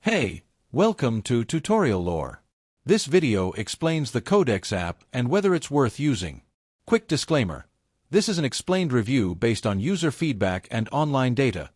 Hey, welcome to Tutorial Lore. This video explains the Kodex app and whether it's worth using. Quick disclaimer. This is an explained review based on user feedback and online data,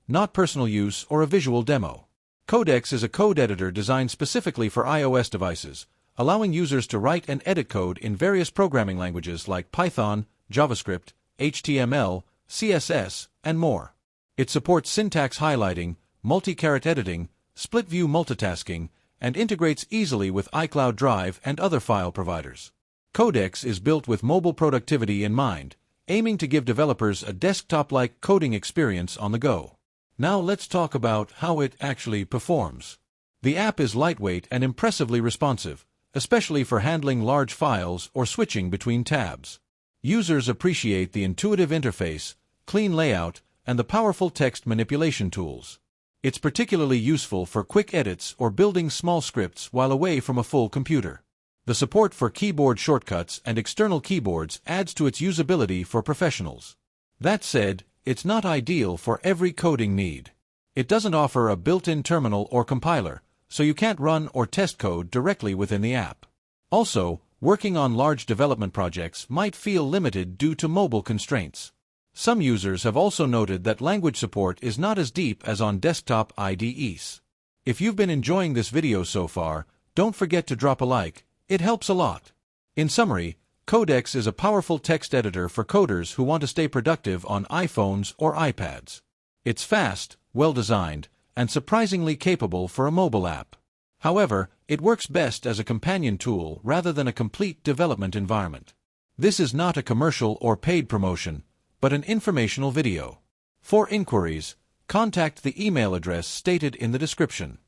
not personal use or a visual demo. Kodex is a code editor designed specifically for iOS devices, allowing users to write and edit code in various programming languages like Python, JavaScript, HTML, CSS, and more. It supports syntax highlighting, multi-caret editing, split-view multitasking, and integrates easily with iCloud Drive and other file providers. Kodex is built with mobile productivity in mind, aiming to give developers a desktop-like coding experience on the go. Now let's talk about how it actually performs. The app is lightweight and impressively responsive, especially for handling large files or switching between tabs. Users appreciate the intuitive interface, clean layout, and the powerful text manipulation tools. It's particularly useful for quick edits or building small scripts while away from a full computer. The support for keyboard shortcuts and external keyboards adds to its usability for professionals. That said, it's not ideal for every coding need. It doesn't offer a built-in terminal or compiler, so you can't run or test code directly within the app. Also, working on large development projects might feel limited due to mobile constraints. Some users have also noted that language support is not as deep as on desktop IDEs. If you've been enjoying this video so far, don't forget to drop a like, it helps a lot. In summary, Kodex is a powerful text editor for coders who want to stay productive on iPhones or iPads. It's fast, well-designed, and surprisingly capable for a mobile app. However, it works best as a companion tool rather than a complete development environment. This is not a commercial or paid promotion, but an informational video. For inquiries, contact the email address stated in the description.